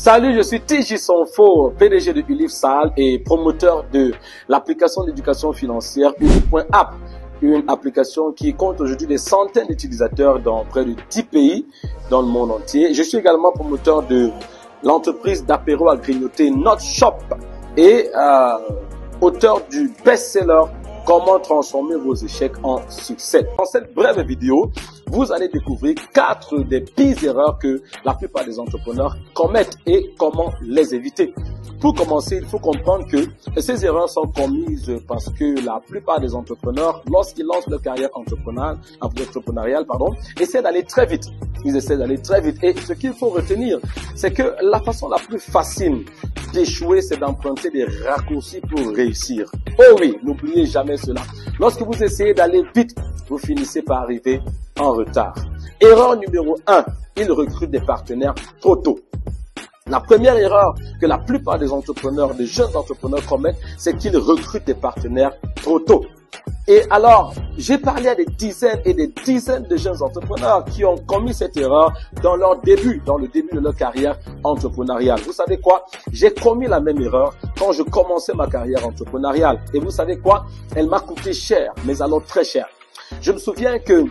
Salut, je suis TJ Sonfo, PDG de Ulifsal et promoteur de l'application d'éducation financière Uni.app, une application qui compte aujourd'hui des centaines d'utilisateurs dans près de 10 pays dans le monde entier. Je suis également promoteur de l'entreprise d'apéro à grignoter Not Shop et auteur du best-seller Comment transformer vos échecs en succès. Dans cette brève vidéo, vous allez découvrir 4 des pires erreurs que la plupart des entrepreneurs commettent et comment les éviter. Pour commencer, il faut comprendre que ces erreurs sont commises parce que la plupart des entrepreneurs, lorsqu'ils lancent leur carrière entrepreneuriale, essaient d'aller très vite. Ils essaient d'aller très vite. Et ce qu'il faut retenir, c'est que la façon la plus facile d'échouer, c'est d'emprunter des raccourcis pour réussir. Oh oui, n'oubliez jamais cela. Lorsque vous essayez d'aller vite, vous finissez par arriver en retard. Erreur numéro 1, ils recrutent des partenaires trop tôt. La première erreur que la plupart des entrepreneurs, des jeunes entrepreneurs commettent, c'est qu'ils recrutent des partenaires trop tôt. Et alors, j'ai parlé à des dizaines et des dizaines de jeunes entrepreneurs qui ont commis cette erreur dans le début de leur carrière entrepreneuriale. Vous savez quoi? J'ai commis la même erreur quand je commençais ma carrière entrepreneuriale. Et vous savez quoi? Elle m'a coûté cher, mais alors très cher. Je me souviens que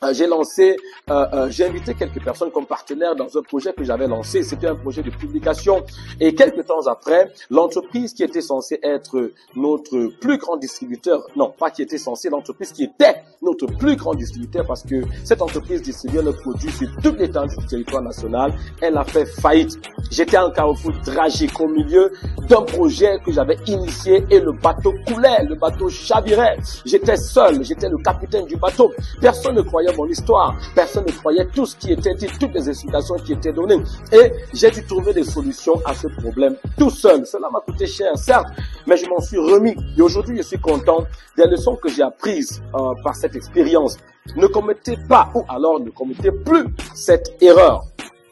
j'ai invité quelques personnes comme partenaires dans un projet que j'avais lancé. C'était un projet de publication. Et quelques temps après, l'entreprise qui était censée être notre plus grand distributeur, non, pas qui était censée, l'entreprise qui était notre plus grand distributeur parce que cette entreprise distribuait nos produits sur toute l'étendue du territoire national, elle a fait faillite. J'étais en carrefour tragique au milieu d'un projet que j'avais initié et le bateau coulait, le bateau chavirait. J'étais seul, j'étais le capitaine du bateau. Personne ne croyait mon histoire. Personne ne croyait tout ce qui était dit, toutes les explications qui étaient données. Et j'ai dû trouver des solutions à ce problème tout seul. Cela m'a coûté cher, certes, mais je m'en suis remis. Et aujourd'hui, je suis content des leçons que j'ai apprises par cette expérience. Ne commettez pas, ou alors ne commettez plus cette erreur.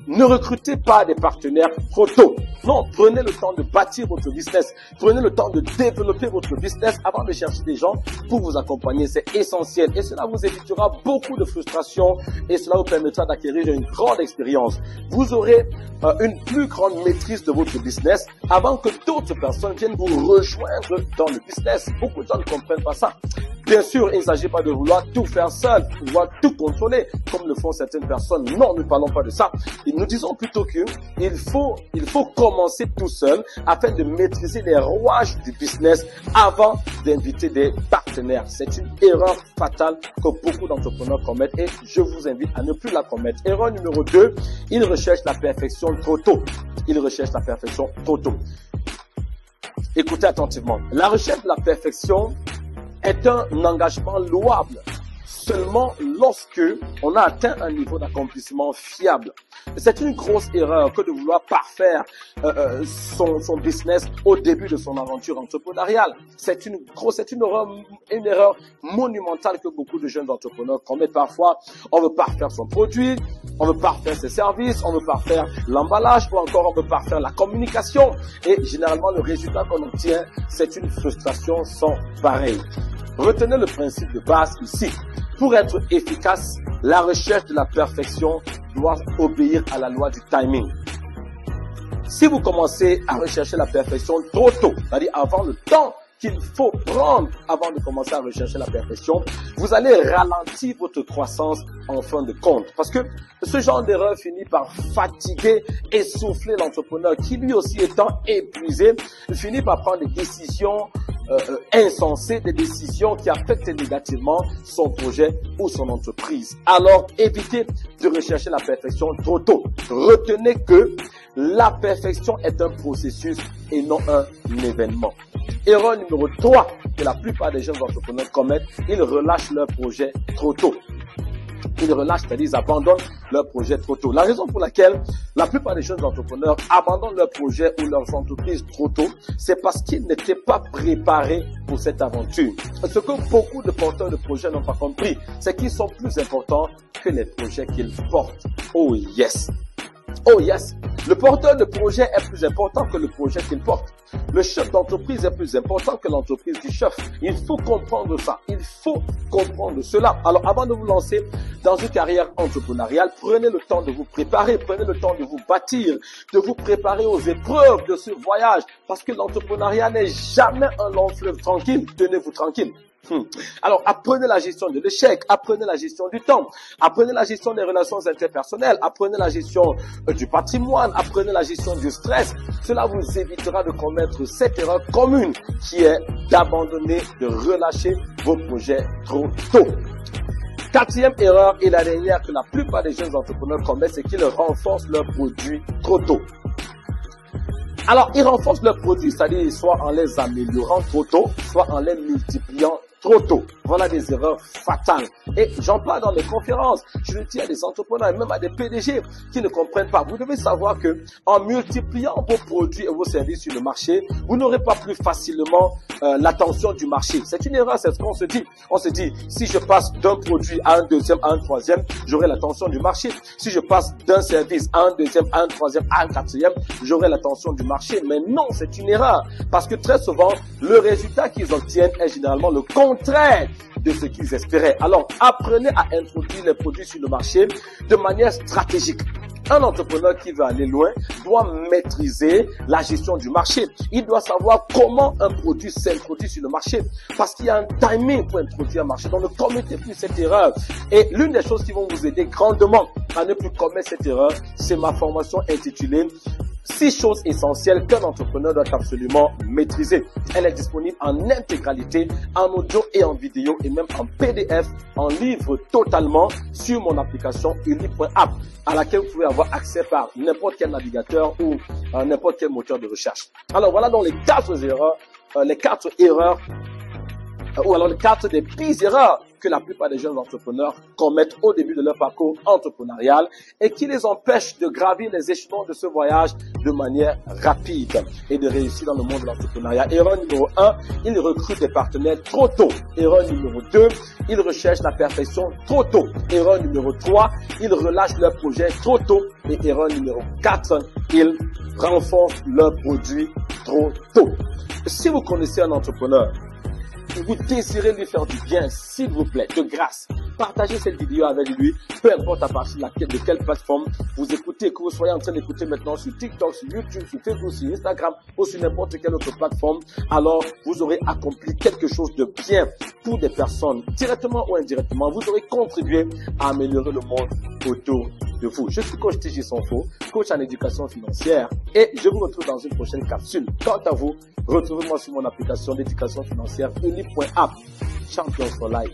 Ne recrutez pas des partenaires trop tôt. Non, prenez le temps de bâtir votre business. Prenez le temps de développer votre business avant de chercher des gens pour vous accompagner. C'est essentiel et cela vous évitera beaucoup de frustration et cela vous permettra d'acquérir une grande expérience. Vous aurez une plus grande maîtrise de votre business avant que d'autres personnes viennent vous rejoindre dans le business. Beaucoup de gens ne comprennent pas ça. Bien sûr, il ne s'agit pas de vouloir tout faire seul, de vouloir tout contrôler, comme le font certaines personnes. Non, ne parlons pas de ça. Et nous disons plutôt qu'il faut commencer tout seul afin de maîtriser les rouages du business avant d'inviter des partenaires. C'est une erreur fatale que beaucoup d'entrepreneurs commettent et je vous invite à ne plus la commettre. Erreur numéro 2, ils recherchent la perfection trop tôt. Ils recherchent la perfection trop tôt. Écoutez attentivement. La recherche de la perfection est un engagement louable seulement lorsque on a atteint un niveau d'accomplissement fiable. C'est une grosse erreur que de vouloir parfaire son business au début de son aventure entrepreneuriale. C'est une erreur monumentale que beaucoup de jeunes entrepreneurs commettent parfois. On veut parfaire son produit, on veut parfaire ses services, on veut parfaire l'emballage ou encore on veut parfaire la communication. Et généralement, le résultat qu'on obtient, c'est une frustration sans pareil. Retenez le principe de base ici. Pour être efficace, la recherche de la perfection doit obéir à la loi du timing. Si vous commencez à rechercher la perfection trop tôt, c'est-à-dire avant le temps qu'il faut prendre avant de commencer à rechercher la perfection, vous allez ralentir votre croissance en fin de compte. Parce que ce genre d'erreur finit par fatiguer, essouffler l'entrepreneur qui lui aussi étant épuisé, finit par prendre des décisions insensées, des décisions qui affectent négativement son projet ou son entreprise. Alors, évitez de rechercher la perfection trop tôt. Retenez que la perfection est un processus et non un événement. Erreur numéro 3 que la plupart des jeunes entrepreneurs commettent, ils relâchent leur projet trop tôt. Ils relâchent, c'est-à-dire ils abandonnent leur projet trop tôt. La raison pour laquelle la plupart des jeunes entrepreneurs abandonnent leur projet ou leurs entreprises trop tôt, c'est parce qu'ils n'étaient pas préparés pour cette aventure. Ce que beaucoup de porteurs de projets n'ont pas compris, c'est qu'ils sont plus importants que les projets qu'ils portent. Oh yes! Oh yes, le porteur de projet est plus important que le projet qu'il porte. Le chef d'entreprise est plus important que l'entreprise du chef. Il faut comprendre ça. Il faut comprendre cela. Alors, avant de vous lancer dans une carrière entrepreneuriale, prenez le temps de vous préparer. Prenez le temps de vous bâtir, de vous préparer aux épreuves de ce voyage. Parce que l'entrepreneuriat n'est jamais un long fleuve tranquille. Tenez-vous tranquille. Alors, apprenez la gestion de l'échec, apprenez la gestion du temps, apprenez la gestion des relations interpersonnelles, apprenez la gestion du patrimoine, apprenez la gestion du stress. Cela vous évitera de commettre cette erreur commune qui est d'abandonner, de relâcher vos projets trop tôt. Quatrième erreur et la dernière que la plupart des jeunes entrepreneurs commettent, c'est qu'ils renforcent leurs produits trop tôt. Alors, ils renforcent leurs produits, c'est-à-dire soit en les améliorant trop tôt, soit en les multipliant trop tôt. Voilà des erreurs fatales. Et j'en parle dans mes conférences. Je le dis à des entrepreneurs et même à des PDG qui ne comprennent pas. Vous devez savoir que en multipliant vos produits et vos services sur le marché, vous n'aurez pas plus facilement l'attention du marché. C'est une erreur, c'est ce qu'on se dit. On se dit, si je passe d'un produit à un deuxième, à un troisième, j'aurai l'attention du marché. Si je passe d'un service à un deuxième, à un troisième, à un quatrième, j'aurai l'attention du marché. Mais non, c'est une erreur. Parce que très souvent, le résultat qu'ils obtiennent est généralement le contraire de ce qu'ils espéraient. Alors, apprenez à introduire les produits sur le marché de manière stratégique. Un entrepreneur qui veut aller loin doit maîtriser la gestion du marché. Il doit savoir comment un produit s'introduit sur le marché. Parce qu'il y a un timing pour introduire un marché. Donc, ne commettez plus cette erreur. Et l'une des choses qui vont vous aider grandement à ne plus commettre cette erreur, c'est ma formation intitulée 6 choses essentielles qu'un entrepreneur doit absolument maîtriser. Elle est disponible en intégralité, en audio et en vidéo et même en PDF, en livre totalement sur mon application uni.app à laquelle vous pouvez avoir accès par n'importe quel navigateur ou n'importe quel moteur de recherche. Alors voilà donc les 4 erreurs, les 4 des pires erreurs que la plupart des jeunes entrepreneurs commettent au début de leur parcours entrepreneurial et qui les empêchent de gravir les échelons de ce voyage de manière rapide et de réussir dans le monde de l'entrepreneuriat. Erreur numéro 1, ils recrutent des partenaires trop tôt. Erreur numéro 2, ils recherchent la perfection trop tôt. Erreur numéro 3, ils relâchent leurs projets trop tôt. Et erreur numéro 4, ils renforcent leurs produits trop tôt. Si vous connaissez un entrepreneur, vous désirez lui faire du bien, s'il vous plaît, de grâce, partagez cette vidéo avec lui, peu importe à partir de quelle plateforme vous écoutez, que vous soyez en train d'écouter maintenant sur TikTok, sur YouTube, sur Facebook, sur Instagram ou sur n'importe quelle autre plateforme, alors vous aurez accompli quelque chose de bien pour des personnes, directement ou indirectement. Vous aurez contribué à améliorer le monde autour de vous. Je suis coach TJ Sonfo, coach en éducation financière et je vous retrouve dans une prochaine capsule. Quant à vous, retrouvez-moi sur mon application d'éducation financière uni.app. Champions for Life.